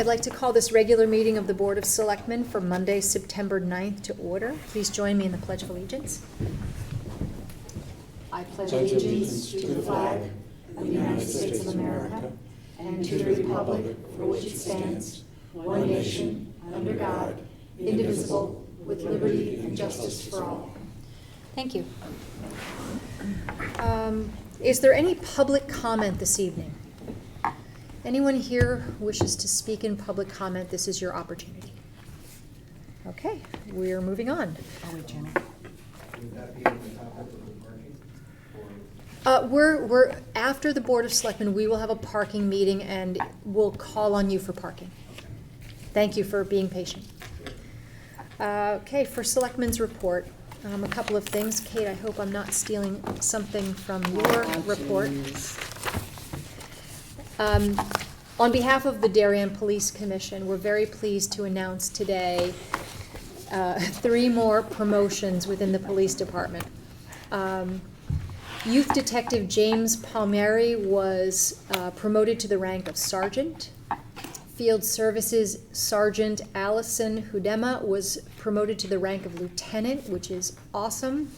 I'd like to call this regular meeting of the Board of Selectmen for Monday, September 9th to order. Please join me in the Pledge of Allegiance. I pledge allegiance to the flag of the United States of America and to the republic for which it stands, one nation, under God, indivisible, with liberty and justice for all. Thank you. Is there any public comment this evening? Anyone here wishes to speak in public comment? This is your opportunity. Okay, we're moving on. Oh, wait, Jenna. Would that be on the topic of the parking? We're after the Board of Selectmen, we will have a parking meeting and we'll call on you for parking. Thank you for being patient. Okay, for Selectmen's report, a couple of things. Kate, I hope I'm not stealing something from your report. On behalf of the Darien Police Commission, we're very pleased to announce today 3 more promotions within the police department. Youth Detective James Palmieri was promoted to the rank of sergeant. Field Services Sergeant Allison Hudema was promoted to the rank of lieutenant, which is awesome.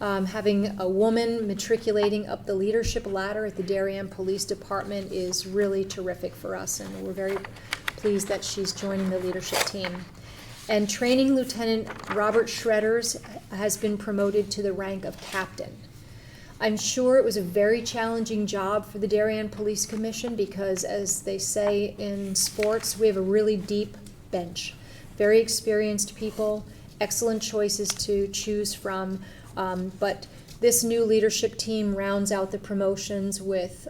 Having a woman matriculating up the leadership ladder at the Darien Police Department is really terrific for us, and we're very pleased that she's joining the leadership team. And Training Lieutenant Robert Shredders has been promoted to the rank of captain. I'm sure it was a very challenging job for the Darien Police Commission because, as they say in sports, we have a really deep bench. Very experienced people, excellent choices to choose from. But this new leadership team rounds out the promotions with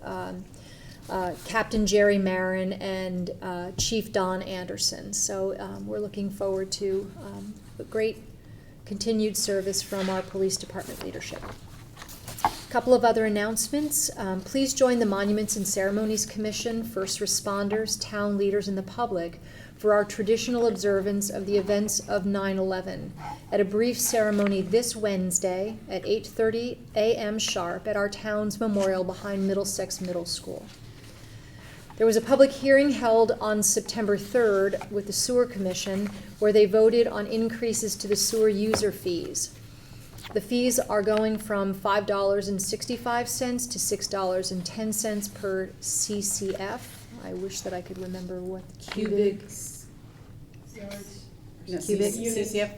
Captain Jerry Marin and Chief Don Anderson. So we're looking forward to a great continued service from our police department leadership. A couple of other announcements. Please join the Monuments and Ceremonies Commission, first responders, town leaders, and the public for our traditional observance of the events of 9/11 at a brief ceremony this Wednesday at 8:30 a.m. sharp at our town's memorial behind Middlesex Middle School. There was a public hearing held on September 3rd with the Sewer Commission where they voted on increases to the sewer user fees. The fees are going from $5.65 to $6.10 per CCF. I wish that I could remember what Cubic. No, Cubic? CCF,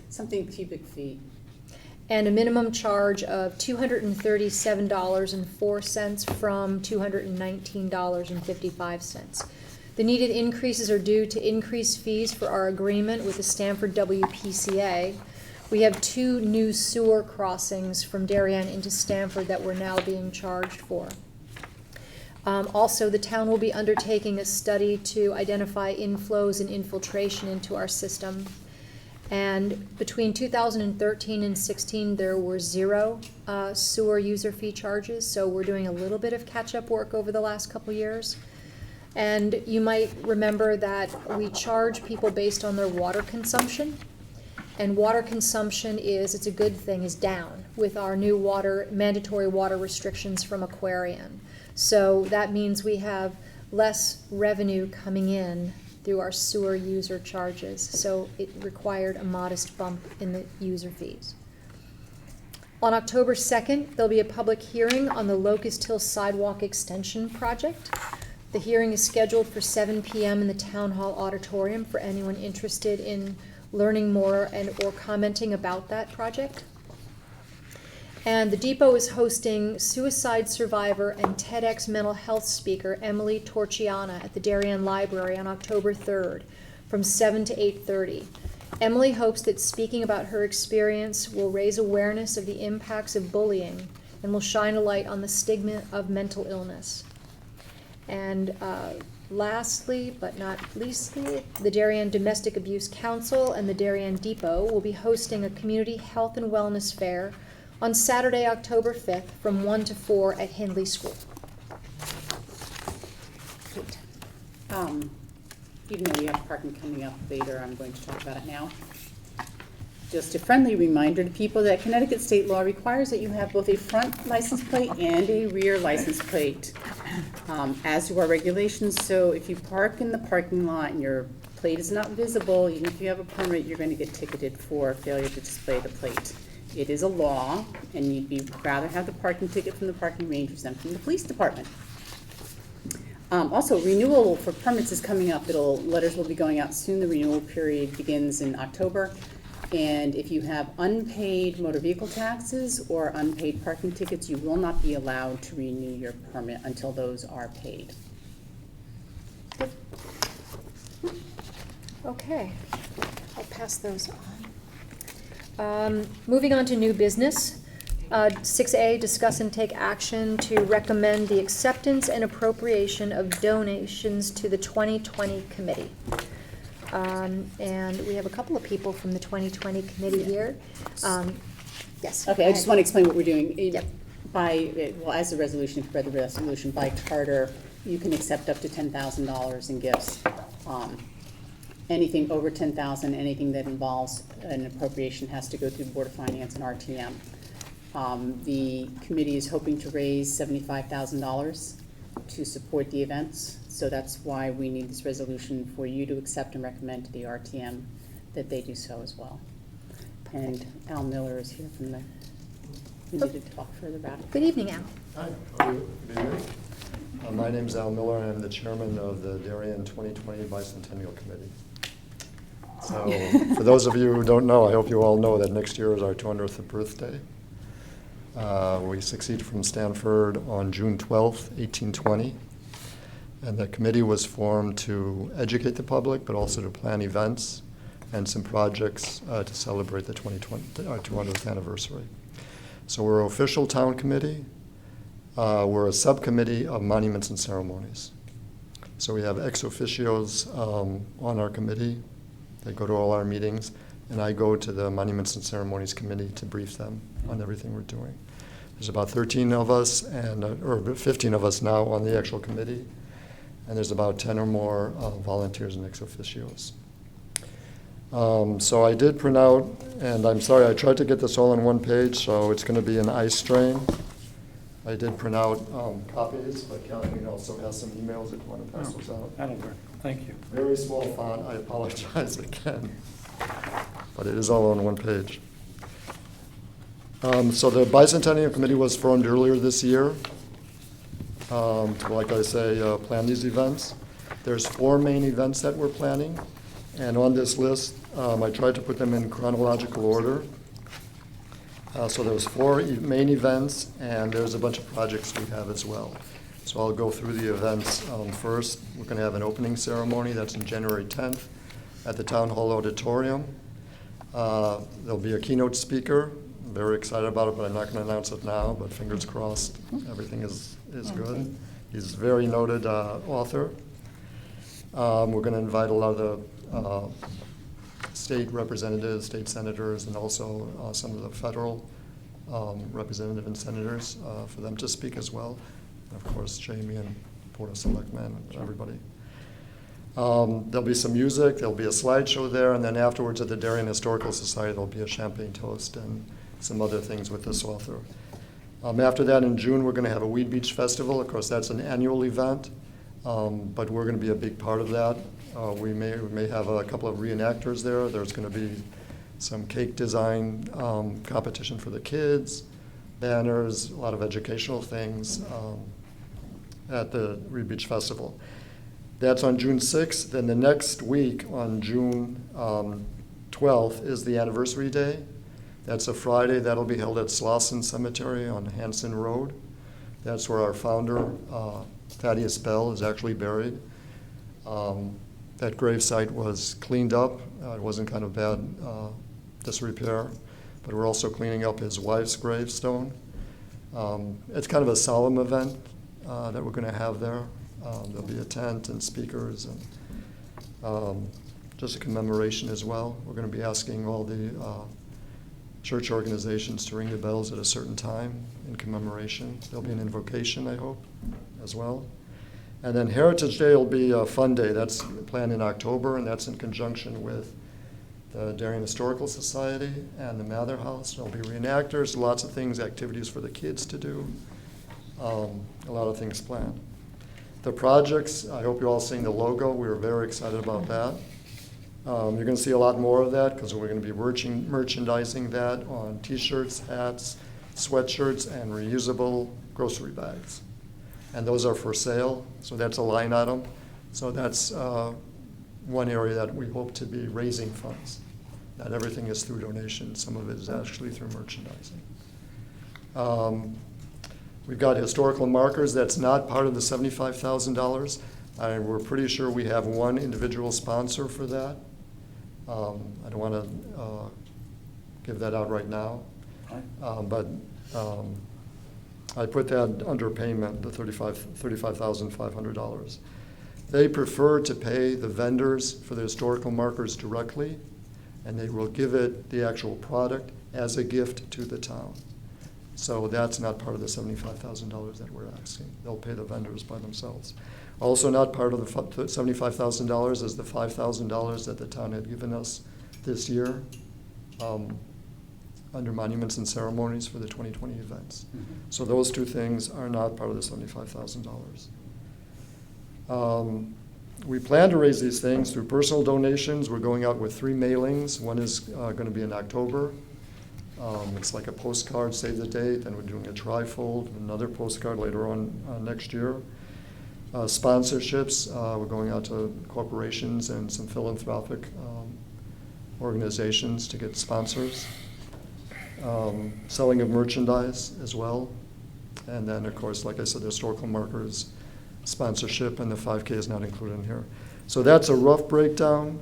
something cubic feet. And a minimum charge of $237.04 from $219.55. The needed increases are due to increased fees for our agreement with the Stamford WPCA. We have 2 new sewer crossings from Darien into Stamford that we're now being charged for. Also, the town will be undertaking a study to identify inflows and infiltration into our system. And between 2013 and 16, there were 0 sewer user fee charges, so we're doing a little bit of catch-up work over the last couple years. And you might remember that we charge people based on their water consumption. And water consumption it's a good thing, is down with our new mandatory water restrictions from Aquarian. So that means we have less revenue coming in through our sewer user charges. So it required a modest bump in the user fees. On October 2nd, there'll be a public hearing on the Locust Hill Sidewalk Extension Project. The hearing is scheduled for 7 p.m. in the Town Hall Auditorium for anyone interested in learning more or commenting about that project. And the Depot is hosting suicide survivor and TEDx mental health speaker Emily Torchiana at the Darien Library on October 3rd from 7 to 8:30. Emily hopes that speaking about her experience will raise awareness of the impacts of bullying and will shine a light on the stigma of mental illness. And lastly, but not leastly, the Darien Domestic Abuse Council and the Darien Depot will be hosting a community health and wellness fair on Saturday, October 5th from 1 to 4 at Hindley School. Great. Even though we have parking coming up later, I'm going to talk about it now. just a friendly reminder to people that Connecticut state law requires that you have both a front license plate and a rear license plate, as do our regulations. So if you park in the parking lot and your plate is not visible, even if you have a permit, you're going to get ticketed for failure to display the plate. It is a law, and you'd rather have the parking ticket from the parking rangers than from the police department. Also, renewal for permits is coming up. Letters will be going out soon. The renewal period begins in October. And if you have unpaid motor vehicle taxes or unpaid parking tickets, you will not be allowed to renew your permit until those are paid. Okay, I'll pass those on. Moving on to new business. 6A, discuss and take action to recommend the acceptance and appropriation of donations to the 2020 committee. And we have a couple of people from the 2020 committee here. Yes. Okay, I just want to explain what we're doing. Yep. As the resolution, if you read the resolution, by charter, you can accept up to $10,000 in gifts. Anything over $10,000, anything that involves an appropriation has to go through the Board of Finance and RTM. The committee is hoping to raise $75,000 to support the events, so that's why we need this resolution for you to accept and recommend to the RTM that they do so as well. And Al Miller is here from we need to talk further about it. Good evening, Al. Hi, how are you? Good evening. My name's Al Miller, and I'm the chairman of the Darien 2020 Bicentennial Committee. So, for those of you who don't know, I hope you all know that next year is our 200th birthday. We succeeded from Stanford on June 12th, 1820. And the committee was formed to educate the public, but also to plan events and some projects to celebrate the 200th anniversary. So we're an official town committee. We're a subcommittee of monuments and ceremonies. So we have ex officios on our committee. They go to all our meetings, and I go to the Monuments and Ceremonies Committee to brief them on everything we're doing. There's about 13 of us, or 15 of us now on the actual committee, and there's about 10 or more volunteers and ex officios. So I did print out, and I'm sorry, I tried to get this all on one page, so it's going to be an eye strain. I did print out copies, but Kathleen also has some emails if you want to pass those out. That'll work. Thank you. Very small font, I apologize again, but it is all on one page. So the Bicentennial Committee was formed earlier this year to, like I say, plan these events. There's 4 main events that we're planning, and on this list, I tried to put them in chronological order. So there's 4 main events, and there's a bunch of projects we have as well. So I'll go through the events first. We're going to have an opening ceremony. That's on January 10th at the Town Hall Auditorium. There'll be a keynote speaker. I'm very excited about it, but I'm not going to announce it now, but fingers crossed everything is good. He's a very noted author. We're going to invite a lot of the state representatives, state senators, and also some of the federal representatives and senators for them to speak as well. And of course, Jamie and Board of Selectmen and everybody. There'll be some music, there'll be a slideshow there, and then afterwards at the Darien Historical Society, there'll be a champagne toast and some other things with this author. After that, in June, we're going to have a Weed Beach Festival. Of course, that's an annual event, but we're going to be a big part of that. We may have a couple of reenactors there. There's going to be some cake design competition for the kids, banners, a lot of educational things at the Weed Beach Festival. That's on June 6th. Then the next week, on June 12th, is the anniversary day. That's a Friday. That'll be held at Slauson Cemetery on Hanson Road. That's where our founder, Thaddeus Bell, is actually buried. That gravesite was cleaned up. It wasn't kind of bad disrepair, but we're also cleaning up his wife's gravestone. It's kind of a solemn event that we're going to have there. There'll be a tent and speakers and just a commemoration as well. We're going to be asking all the church organizations to ring the bells at a certain time in commemoration. There'll be an invocation, I hope, as well. And then Heritage Day will be a fun day. That's planned in October, and that's in conjunction with the Darien Historical Society, and the Mather House. There'll be reenactors, lots of things, activities for the kids to do, a lot of things planned. The projects, I hope you're all seeing the logo. We were very excited about that. You're going to see a lot more of that because we're going to be merchandising that on T-shirts, hats, sweatshirts, and reusable grocery bags. And those are for sale, so that's a line item. So that's one area that we hope to be raising funds. Not everything is through donations. Some of it is actually through merchandising. We've got historical markers. That's not part of the $75,000. We're pretty sure we have one individual sponsor for that. I don't want to give that out right now. But I put that under payment, the $35,500. They prefer to pay the vendors for the historical markers directly, and they will give it, the actual product, as a gift to the town. So that's not part of the $75,000 that we're asking. They'll pay the vendors by themselves. Also not part of the $75,000 is the $5,000 that the town had given us this year under monuments and ceremonies for the 2020 events. Mhm. So those two things are not part of the $75,000. We plan to raise these things through personal donations. We're going out with 3 mailings. One is going to be in October. It's like a postcard, save the date, and we're doing a trifold, another postcard later on next year. Sponsorships, we're going out to corporations and some philanthropic organizations to get sponsors. Selling of merchandise as well. And then, of course, like I said, the historical markers, sponsorship, and the 5K is not included in here. So that's a rough breakdown.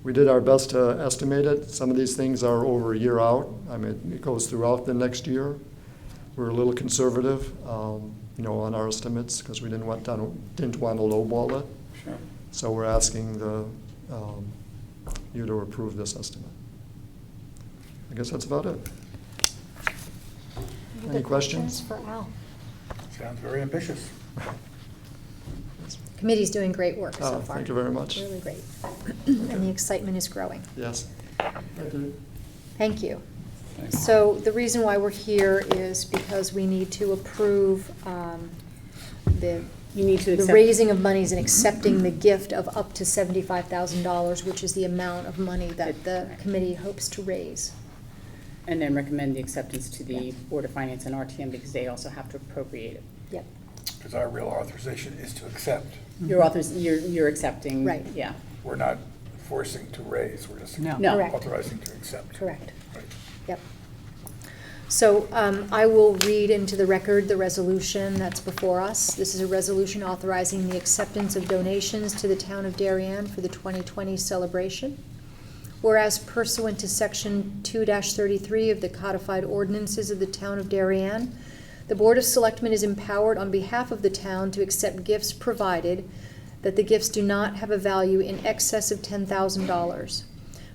We did our best to estimate it. Some of these things are over a year out. I mean, it goes throughout the next year. We're a little conservative, on our estimates because we didn't want to lowball it. Sure. So we're asking you to approve this estimate. I guess that's about it. Any questions? For Al. Sounds very ambitious. Committee's doing great work so far. Thank you very much. Really great. And the excitement is growing. Yes. Thank you. Thanks. So the reason why we're here is because we need to approve You need to the accept. raising of monies and accepting the gift of up to $75,000, which is the amount of money that the committee hopes to raise. And then recommend the acceptance to the Board of Finance and RTM because they also have to appropriate it. Yep. Because our real authorization is to accept. You're accepting. Right. Yeah. We're not forcing to raise, we're just No. Correct. authorizing to accept. Correct. Right. Yep. So I will read into the record the resolution that's before us. This is a resolution authorizing the acceptance of donations to the town of Darien for the 2020 celebration. Whereas pursuant to Section 2-33 of the codified ordinances of the town of Darien, the Board of Selectmen is empowered on behalf of the town to accept gifts provided that the gifts do not have a value in excess of $10,000.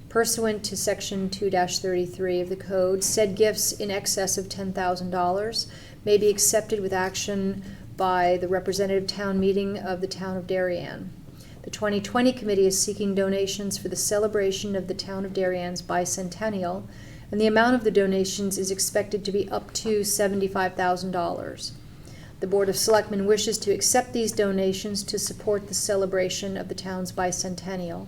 Pursuant to Section 2-33 of the Code, said gifts in excess of $10,000 may be accepted with action by the representative town meeting of the town of Darien. The 2020 committee is seeking donations for the celebration of the town of Darien's bicentennial, and the amount of the donations is expected to be up to $75,000. The Board of Selectmen wishes to accept these donations to support the celebration of the town's bicentennial,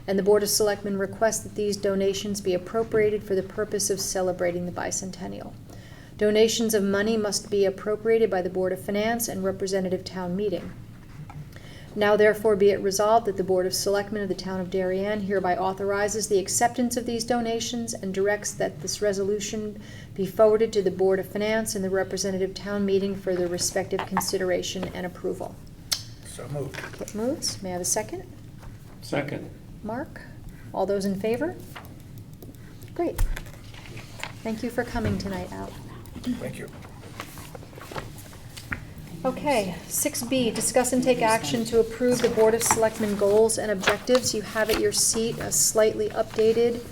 and the Board of Selectmen requests that these donations be appropriated for the purpose of celebrating the bicentennial. Donations of money must be appropriated by the Board of Finance and representative town meeting. Now therefore be it resolved that the Board of Selectmen of the town of Darien hereby authorizes the acceptance of these donations and directs that this resolution be forwarded to the Board of Finance and the representative town meeting for their respective consideration and approval. So moved. Kip moves. May I have a second? Second. Mark? All those in favor? Great. Thank you for coming tonight, Al. Thank you. Okay, 6B, discuss and take action to approve the Board of Selectmen goals and objectives. You have at your seat a slightly updated,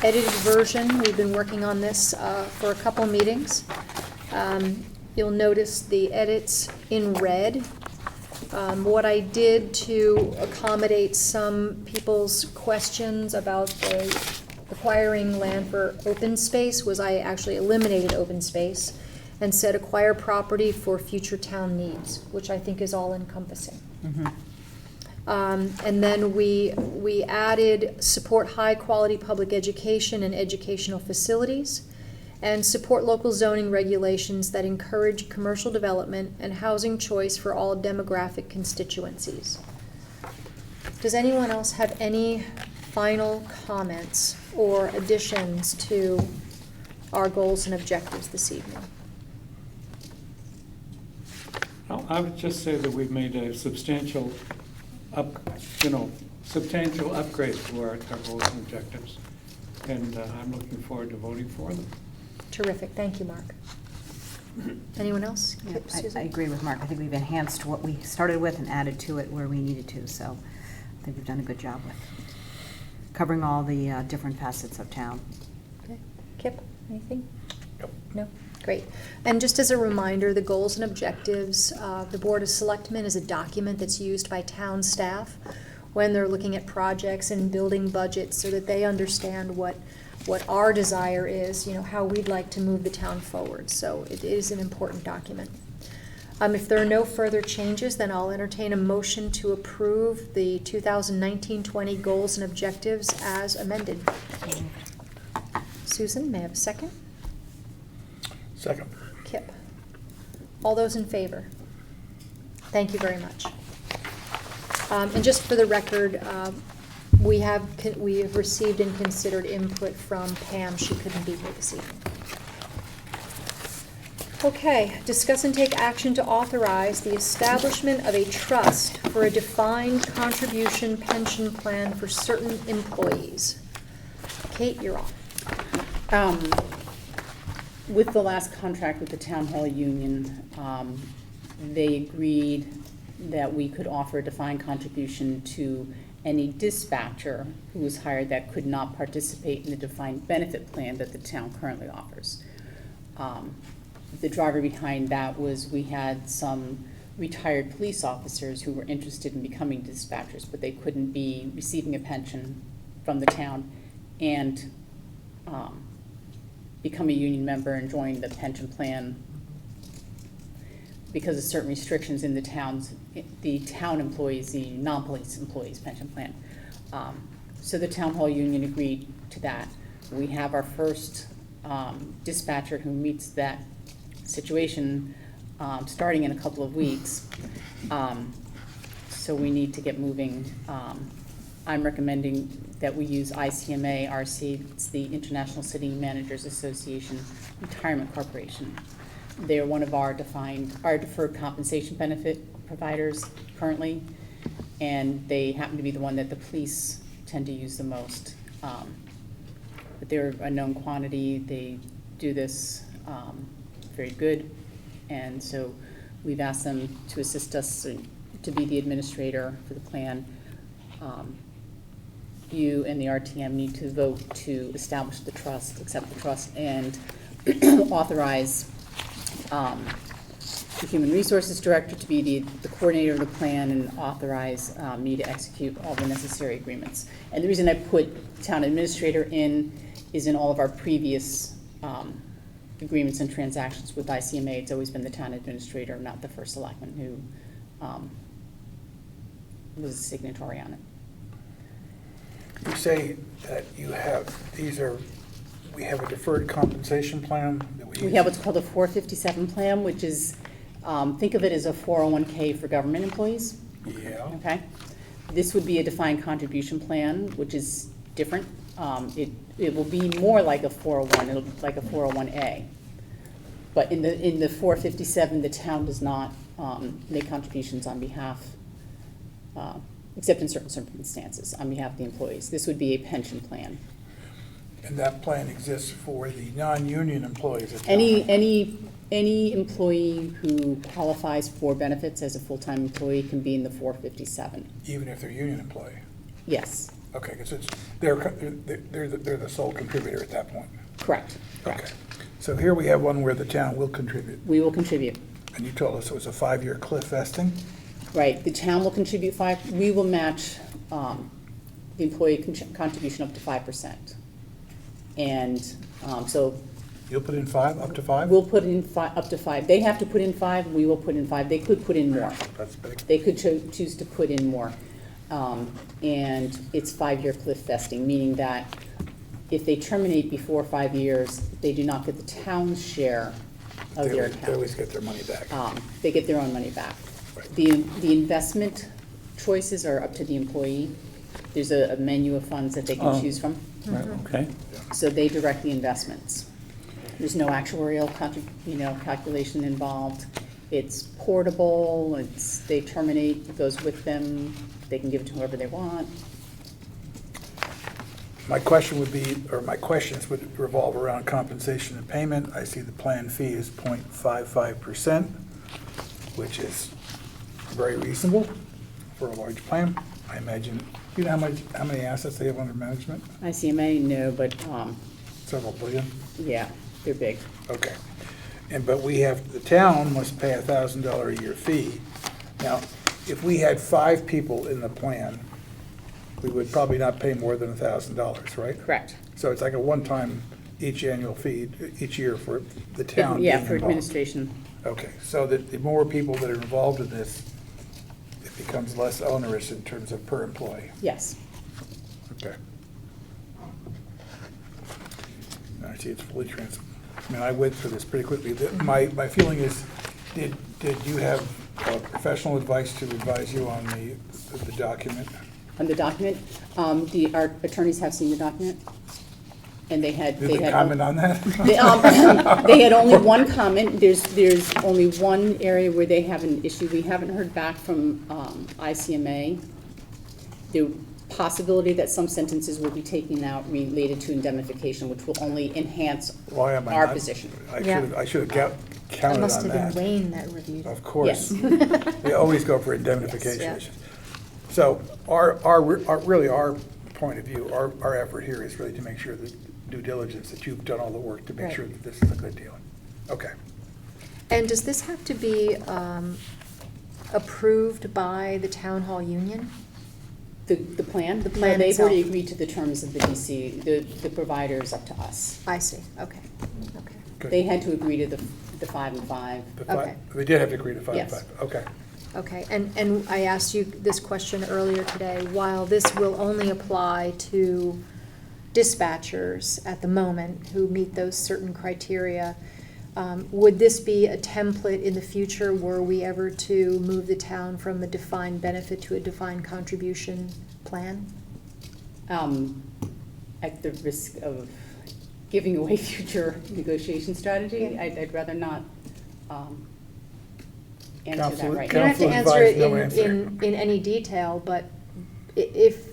edited version. We've been working on this for a couple meetings. You'll notice the edits in red. What I did to accommodate some people's questions about acquiring land for open space was I actually eliminated open space and said acquire property for future town needs, which I think is all encompassing. And then we added support high-quality public education and educational facilities, and support local zoning regulations that encourage commercial development and housing choice for all demographic constituencies. Does anyone else have any final comments or additions to our goals and objectives this evening? Well, I would just say that we've made a substantial substantial upgrade to our goals and objectives. And I'm looking forward to voting for them. Terrific, thank you, Mark. Anyone else? Yeah, Kip, Susan? I agree with Mark. I think we've enhanced what we started with and added to it where we needed to, so I think we've done a good job with covering all the different facets of town. Okay. Kip, anything? Yep. No? Great. And just as a reminder, the goals and objectives, the Board of Selectmen is a document that's used by town staff when they're looking at projects and building budgets so that they understand what our desire is, how we'd like to move the town forward. So it is an important document. If there are no further changes, then I'll entertain a motion to approve the 2019-20 goals and objectives as amended. Susan, may I have a second? Second. Kip. All those in favor? Thank you very much. And just for the record, we have received and considered input from Pam. She couldn't be here this evening. Okay, discuss and take action to authorize the establishment of a trust for a defined contribution pension plan for certain employees. Kate, you're on. With the last contract with the Town Hall Union, they agreed that we could offer a defined contribution to any dispatcher who was hired that could not participate in the defined benefit plan that the town currently offers. The driver behind that was we had some retired police officers who were interested in becoming dispatchers, but they couldn't be receiving a pension from the town and become a union member and join the pension plan because of certain restrictions in the town employees, the non-police employees pension plan. So the Town Hall Union agreed to that. We have our first dispatcher who meets that situation starting in a couple of weeks. So we need to get moving. I'm recommending that we use ICMA, RC, it's the International City Managers Association Retirement Corporation. They're one of our deferred compensation benefit providers currently, and they happen to be the one that the police tend to use the most. But they're a known quantity. They do this very good, and so we've asked them to assist us to be the administrator for the plan. You and the RTM need to vote to establish the trust, accept the trust, and authorize the Human Resources Director to be the coordinator of the plan and authorize me to execute all the necessary agreements. And the reason I put town administrator in is in all of our previous agreements and transactions with ICMA, it's always been the town administrator, not the first selectman who was a signatory on it. You say that we have a deferred compensation plan that we use? We have what's called a 457 plan, which is, think of it as a 401k for government employees. Yeah. Okay? This would be a defined contribution plan, which is different. It will be more like a 401, it'll be like a 401A. But in the 457, the town does not make contributions on behalf, except in certain circumstances, on behalf of the employees. This would be a pension plan. And that plan exists for the non-union employees at town? Any employee who qualifies for benefits as a full-time employee can be in the 457. Even if they're a union employee? Yes, Okay, because they're the sole contributor at that point? correct. Okay. So here we have one where the town will contribute. We will contribute. And you told us it was a 5-year cliff vesting? Right, the town will contribute 5, we will match the employee contribution up to 5%. And so You'll put in 5, up to 5? we'll put in up to 5. They have to put in 5, we will put in 5. They could put in more. That's big. They could choose to put in more. And it's 5-year cliff vesting, meaning that if they terminate before 5 years, they do not get the town's share of their They account. always get their money back. They get their own money back. Right. The investment choices are up to the employee. There's a menu of funds that they can Oh. choose from, Right, okay. so they direct the investments. There's no actuarial calculation involved. It's portable, they terminate, it goes with them, they can give it to whoever they want. My question would be, or my questions would revolve around compensation and payment. I see the plan fee is 0.55%, which is very reasonable for a large plan. I imagine, you know how many assets they have under management? ICMA, no, but, Several billion? yeah, they're big. Okay. But the town must pay $1,000 a year fee. Now, if we had 5 people in the plan, we would probably not pay more than $1,000, right? Correct. So it's like a one-time each annual fee, each year for the town being Yeah, involved. for administration. Okay, so that the more people that are involved in this, it becomes less onerous in terms of per employee. Yes. Okay. I see it's fully I mean, I went through this pretty quickly. My feeling is, did you have professional advice to advise you on the document? On the document, our attorneys have seen the document, and they had. Did they comment on that? They had only one comment. There's only one area where they have an issue. We haven't heard back from ICMA. The possibility that some sentences will be taken out related to indemnification, which will only enhance Why am I our not- position. I should have That counted must on have that. been Wayne that reviewed it. Of course. Yes. We always go for indemnification Yes, issues. So really our point of view, our effort here is really to make sure that due diligence, that you've done all the work to make Right. sure that this is a good deal. Okay. And does this have to be approved by the town hall union? The plan? The plan They've already itself. agreed to the terms of the DC. The provider is up to us. I see, okay, okay. Good. They had to agree to the 5 and 5. Okay. They did have to agree to 5 and Yes. 5. Okay. Okay, and I asked you this question earlier today, while this will only apply to dispatchers at the moment who meet those certain criteria, would this be a template in the future were we ever to move the town from a defined benefit to a defined contribution plan? At the risk of giving away future negotiation strategy, Yeah. I'd rather not answer that Counsel- right You don't now. have to Counsel answer it advised no answer. in any detail, but if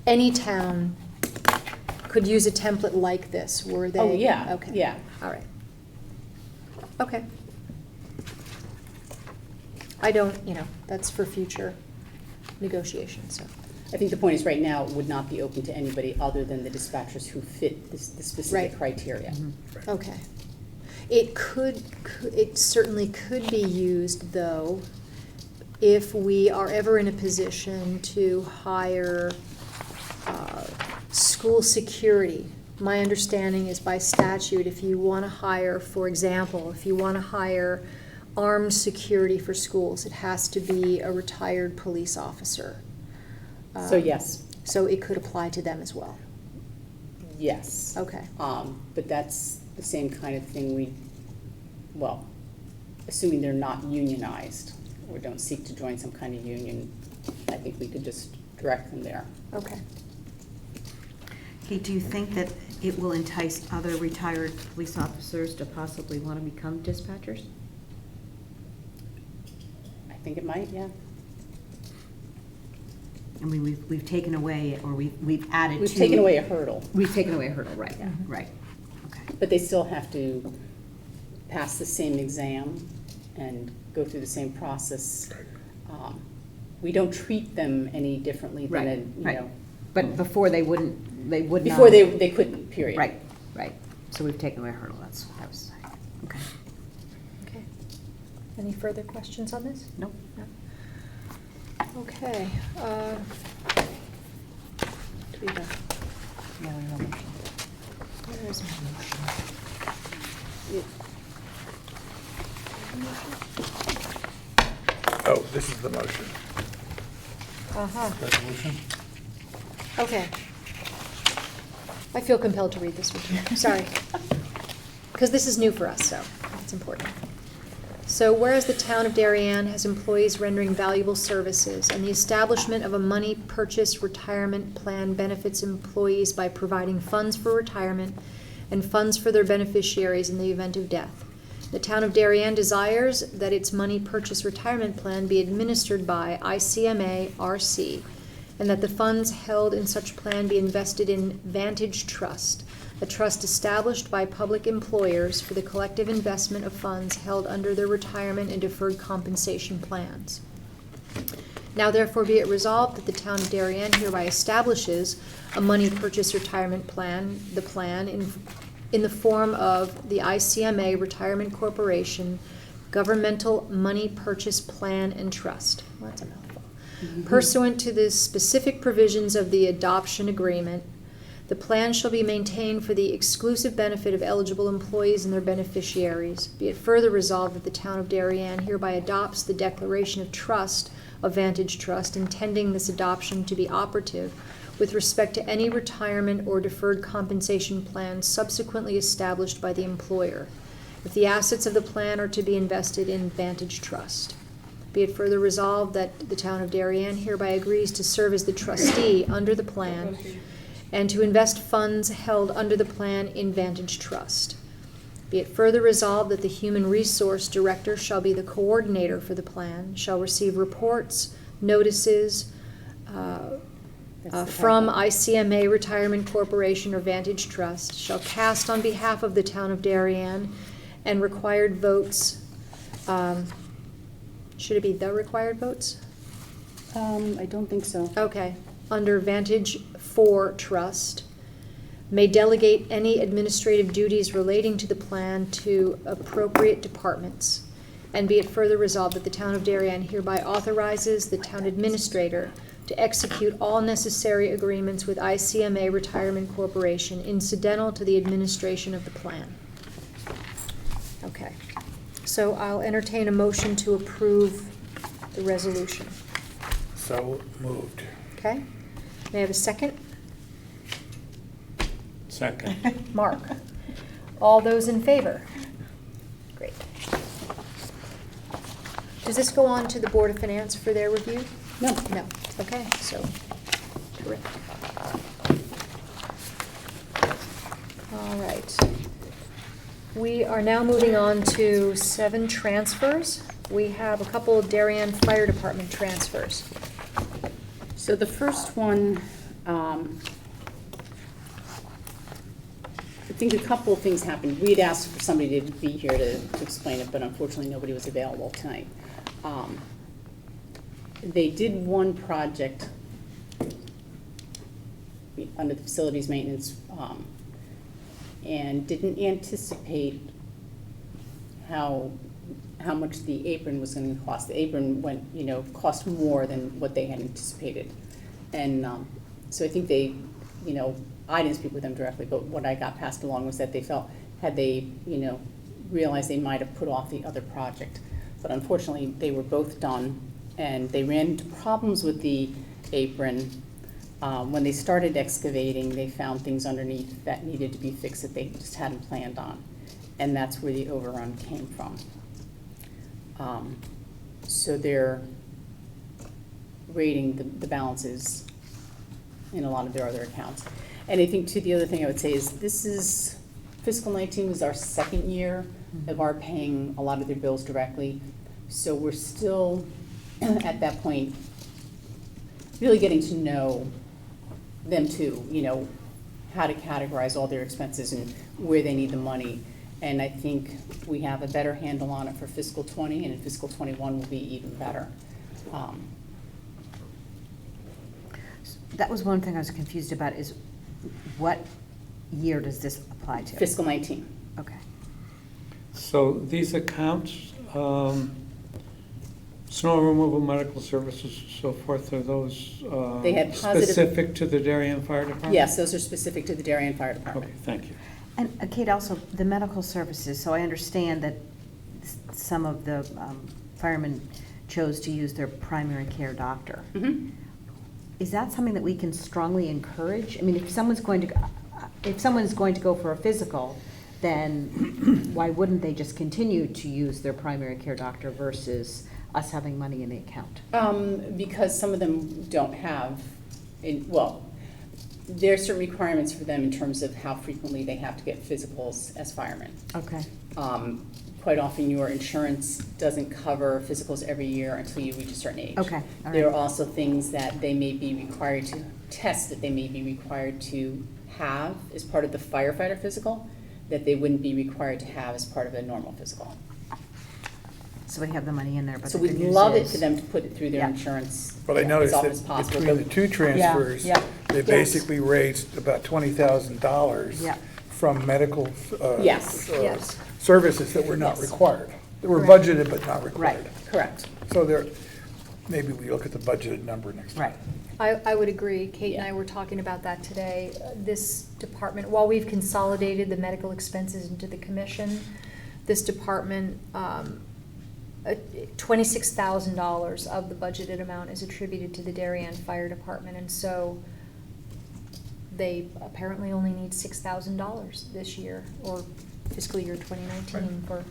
any town could use a template like this, were they? Oh, yeah, Okay. yeah. All right. Okay. I don't, that's for future negotiations, so. I think the point is, right now, it would not be open to anybody other than the dispatchers who fit the specific Right. criteria. Okay. It certainly could be used, though, if we are ever in a position to hire school security. My understanding is by statute, if you want to hire, for example, if you want to hire armed security for schools, it has to be a retired police officer. So yes, So it could apply to them as well. yes. Okay. But that's the same kind of thing assuming they're not unionized or don't seek to join some kind of union, I think we could just direct them there. Okay. Kate, do you think that it will entice other retired police officers to possibly want to become dispatchers? I think it might, yeah. I mean, we've taken away, or we've added to. We've taken away a hurdle, We've taken away a hurdle, right, Yeah. right. Okay. but they still have to pass the same exam and go through the same process. We don't treat them any differently than Right, right. But before they would not. before they couldn't, period. Right, right. So we've taken away a hurdle, that was, okay. Okay. Any further questions on this? Nope. No. Okay. Do we go? Yeah, we have a motion. Where is my motion? Oh, this is the motion. Uh-huh. Resolution? Okay. I feel compelled to read this one. Sorry. Because this is new for us, so it's important. So whereas the town of Darien has employees rendering valuable services, and the establishment of a money purchase retirement plan benefits employees by providing funds for retirement and funds for their beneficiaries in the event of death. The town of Darien desires that its money purchase retirement plan be administered by ICMA RC, and that the funds held in such plan be invested in Vantage Trust, a trust established by public employers for the collective investment of funds held under their retirement and deferred compensation plans. Now therefore be it resolved that the town of Darien hereby establishes a money purchase retirement plan, the plan in the form of the ICMA Retirement Corporation Governmental Money Purchase Plan and Trust. Well, that's a mouthful. Pursuant to the specific provisions of the adoption agreement, the plan shall be maintained for the exclusive benefit of eligible employees and their beneficiaries. Be it further resolved that the town of Darien hereby adopts the declaration of trust of Vantage Trust, intending this adoption to be operative with respect to any retirement or deferred compensation plan subsequently established by the employer, if the assets of the plan are to be invested in Vantage Trust. Be it further resolved that the town of Darien hereby agrees to serve as the trustee under the plan and to invest funds held under the plan in Vantage Trust. Be it further resolved that the Human Resource Director shall be the coordinator for the plan, shall receive reports, notices from ICMA Retirement Corporation or Vantage Trust, shall cast on behalf of the town of Darien, and required votes, should it be the required votes? I don't think so. Okay, under Vantage 4 Trust, may delegate any administrative duties relating to the plan to appropriate departments. And be it further resolved that the town of Darien hereby authorizes the town administrator to execute all necessary agreements with ICMA Retirement Corporation incidental to the administration of the plan. Okay, so I'll entertain a motion to approve the resolution. So moved. Okay, may I have a second? Second. Mark. All those in favor? Great. Does this go on to the Board of Finance for their review? No. No. Okay, so terrific. All right. We are now moving on to 7 transfers. We have a couple of Darien Fire Department transfers. So the first one, I think a couple of things happened. We had asked for somebody to be here to explain it, but unfortunately nobody was available tonight. They did one project under the facilities maintenance and didn't anticipate how much the apron was going to cost. The apron cost more than what they had anticipated. And so I think they, I didn't speak with them directly, but what I got passed along was that they felt, had they, realized they might have put off the other project. But unfortunately, they were both done, and they ran into problems with the apron. When they started excavating, they found things underneath that needed to be fixed that they just hadn't planned on. And that's where the overrun came from. So they're rating the balances in a lot of their other accounts. And I think too, the other thing I would say is this is, fiscal 19 was our second year of our paying a lot of their bills directly. So we're still at that point really getting to know them too, how to categorize all their expenses and where they need the money. And I think we have a better handle on it for fiscal 20, and in fiscal 21 will be even better. That was one thing I was confused about, is what year does this apply to? Fiscal 19. Okay. So these accounts Snow removal, medical services, so forth, are those They had positive- specific to the Darien Fire Department? Yes, those are specific to the Darien Fire Okay, Department. thank you. And Kate, also, the medical services, so I understand that some of the firemen chose to use their primary care doctor. Mhm. Is that something that we can strongly encourage? I mean, if someone's going to go for a physical, then why wouldn't they just continue to use their primary care doctor versus us having money in the account? Because some of them don't have, well, there are certain requirements for them in terms of how frequently they have to get physicals as firemen. Okay. Quite often, your insurance doesn't cover physicals every year until you reach a certain age. Okay, all There are right. also things that they may be required to, tests that they may be required to have as part of the firefighter physical, that they wouldn't be required to have as part of a normal physical. So we have the money in there, but So the we'd good news love it is- for them to put it through their Yeah. insurance But I as noticed often as that possible. between the two transfers, yeah. they Yes. basically raised about $20,000 Yeah. from medical Yes. Yes. services that were not Yes. required. They were Correct. budgeted but not required. Correct. So there, maybe we look at the budgeted number next time. Right. I would agree. Kate and I Yeah. were talking about that today. This department, while we've consolidated the medical expenses into the commission, this department, $26,000 of the budgeted amount is attributed to the Darien Fire Department, and so they apparently only need $6,000 this year, or fiscal year 2019 for,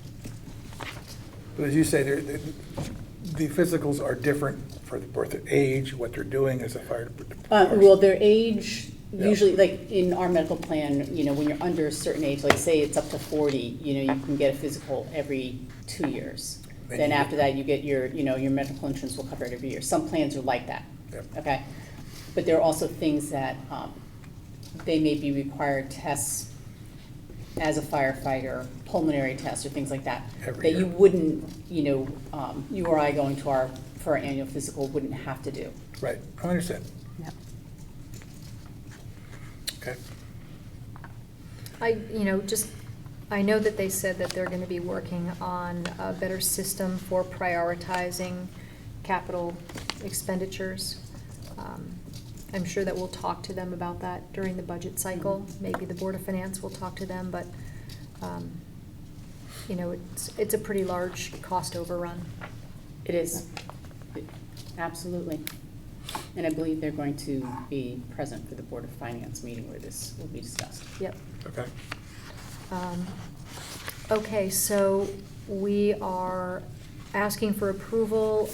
But as you say, the physicals are different for the birth age, what they're doing as a fire department. Well, their age, Yeah. usually, like in our medical plan, you know, when you're under a certain age, like say it's up to 40, you know, you can get a physical every 2 years. Then Then you- after that, you get your, you know, your medical insurance will cover it every year. Some plans are like that, Yep. okay? But there are also things that they may be required tests as a firefighter, pulmonary tests or things like that. Every That year. you wouldn't, you know, you or I going to for our annual physical wouldn't have to do. Right, I understand. Yep. Okay. I know that they said that they're gonna be working on a better system for prioritizing capital expenditures. I'm sure that we'll talk to them about that during the budget cycle. Maybe the Board of Finance will talk to them, but, you know, it's a pretty large cost overrun. It is, absolutely. And I believe they're going to be present for the Board of Finance meeting where this will be discussed. Yep. Okay. Okay, so we are asking for approval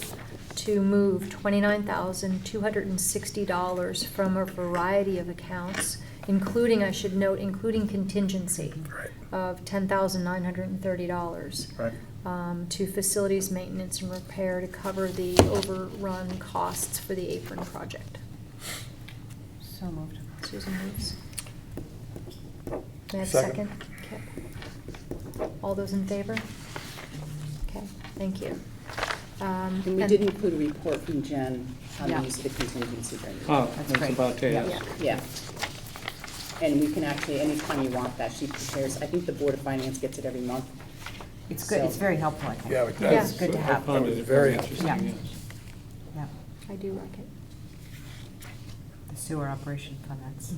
to move $29,260 from a variety of accounts, including, I should note, including contingency Right. of $10,930. Right. To facilities maintenance and repair to cover the overrun costs for the apron project. So moved. Susan moves. May I have a Second. second? Okay. All those in favor? Okay, thank you. And we did include a report from Jen on the Yeah. use of the contingency during the. Oh, That's that's great. about to Yeah. ask. Yeah. And we can actually, anytime you want that, she prepares, I think the Board of Finance gets it every month. It's good, it's So- very helpful, I think. Yeah, it Yeah. does. It's good to I have. found That was it very interesting, Yeah. yes. Yeah. I do like it. The sewer operation fund, that's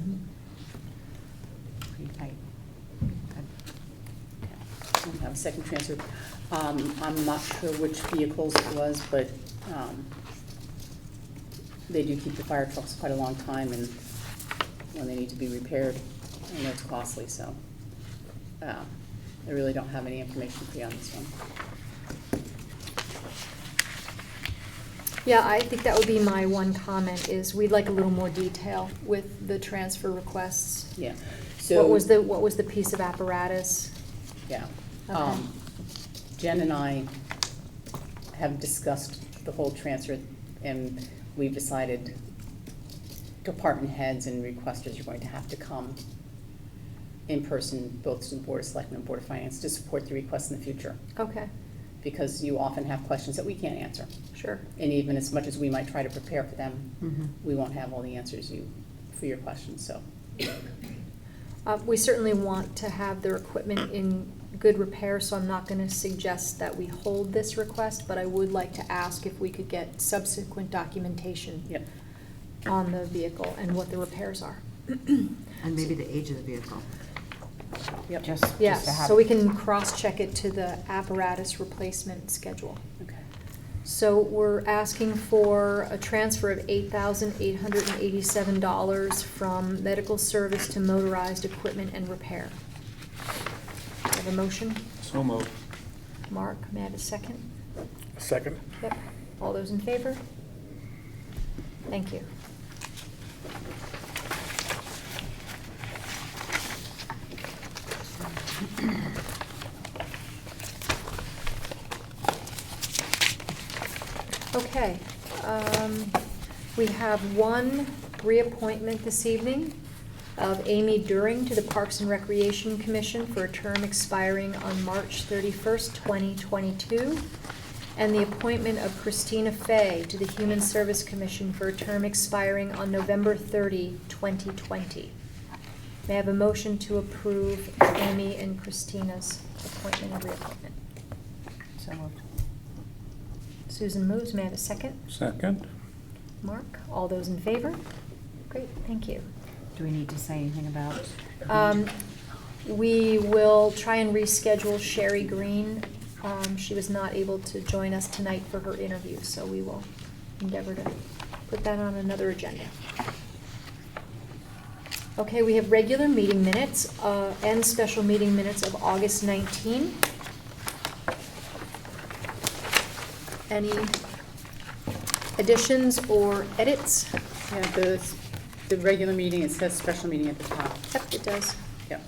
pretty tight. Good. We have a second transfer. I'm not sure which vehicles it was, but they do keep the fire trucks quite a long time, and when they need to be repaired, I know it's costly, so I really don't have any information for you on this one. Yeah, I think that would be my one comment, is we'd like a little more detail with the transfer requests. Yeah, so. What was the piece of apparatus? Yeah. Okay. Jen and I have discussed the whole transfer, and we've decided department heads and requesters are going to have to come in person, both to the Board of Selectmen and Board of Finance, to support the request in the future, Okay, because you often have questions that we can't answer. sure. And even as much as we might try to prepare for them, Mhm. we won't have all the answers for your questions, so. We certainly want to have their equipment in good repair, so I'm not gonna suggest that we hold this request, but I would like to ask if we could get subsequent documentation Yep. on the vehicle and what the repairs are. And maybe the age of the vehicle. Yep. Just to Yes, have. so we can cross-check it to the apparatus replacement schedule. Okay. So we're asking for a transfer of $8,887 from medical service to motorized equipment and repair. Do I have a motion? So moved. Mark, may I have a second? Second? Yep. All those in favor? Thank you. Okay, we have one reappointment this evening of Amy During to the Parks and Recreation Commission for a term expiring on March 31st, 2022, and the appointment of Christina Fay to the Human Service Commission for a term expiring on November 30, 2020. May I have a motion to approve Amy and Christina's appointment and reappointment? So moved. Susan moves, may I have a second? Second? Mark, all those in favor? Great, thank you. Do we need to say anything about? We will try and reschedule Sherry Green. She was not able to join us tonight for her interview, so we will endeavor to put that on another agenda. Okay, we have regular meeting minutes and special meeting minutes of August 19. Any additions or edits? Yeah, the regular meeting, it says special meeting at the top. Yep, it does. Yep.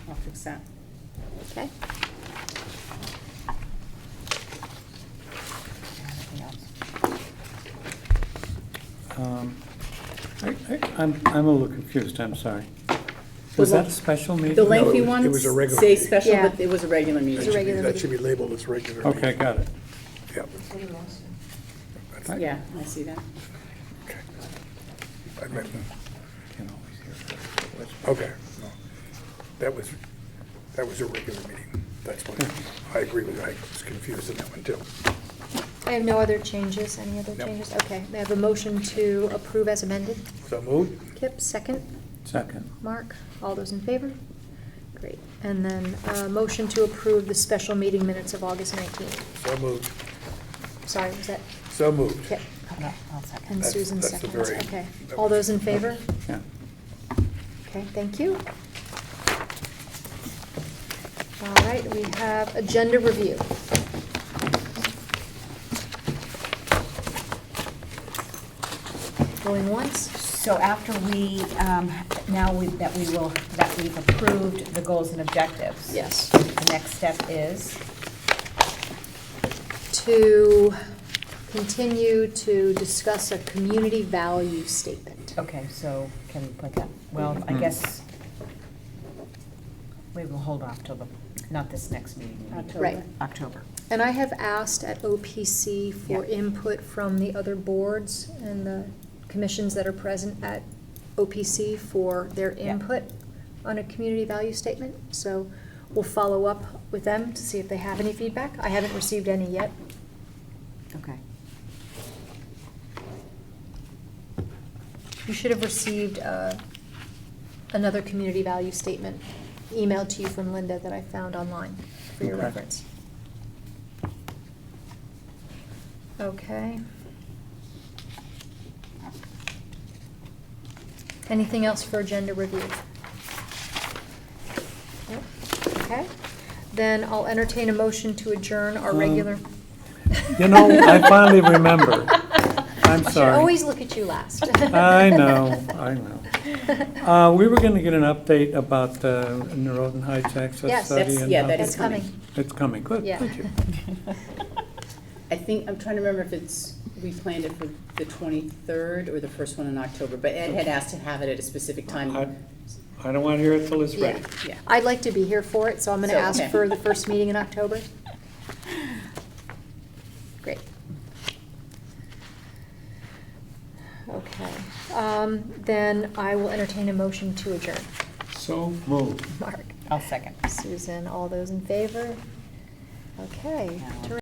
I'll fix that. Okay. Anything else? I'm a little confused, I'm sorry. Was that a special meeting? The lengthy No, it was ones a regular say meeting. special, Yeah. but it was a regular meeting. It's a regular That should be meeting. labeled as regular. Okay, meeting. got it. Yep. Yeah, I see that. Okay. I meant- Can't always hear that. Okay, no. That was a regular meeting. That's what, I agree with you. I was confused in that one too. I have no other changes. Any other No. changes? Okay, may I have a motion to approve as amended? So moved? Kip, second. Second. Mark, all those in favor? Great. And then motion to approve the special meeting minutes of August 19th. So moved. Sorry, was that So moved. Kip? No, I'll second. And That's- Susan that's the seconds. very- Okay. that All was- those in favor? Yeah. Okay, thank you. All right, we have agenda review. Going once? So after we, that we've approved the goals and objectives. Yes. The next step is, To continue to discuss a community value statement. okay, so can we put that, well, I guess we will hold off till not this next meeting, maybe Right. October. And I have asked at OPC for Yeah. input from the other boards and the commissions that are present at OPC for their Yeah. input on a community value statement. So we'll follow up with them to see if they have any feedback. I haven't received any yet. Okay. You should have received another community value statement emailed to you from Linda that I found online for your Okay. reference. Okay. Anything else for agenda review? Nope. Okay, then I'll entertain a motion to adjourn our regular. You know, I finally remember. I'm I should sorry. always look at you last. I know. We were gonna get an update about the Neuroden Heights access Yes. study. That's- and yeah, how- that That's is coming. coming. It's coming, good, Yeah. thank you. I think, I'm trying to remember if we planned it for the 23rd or the first one in October, but Ed had asked to have it at a specific time. I don't wanna hear it till it's Yeah. ready. Yeah. I'd like to be here for it, so I'm gonna So, ask okay. for the first meeting in October. Great. Okay, then I will entertain a motion to adjourn. So moved. Mark, I'll second. Susan, all those in favor? Okay, Now, terrific.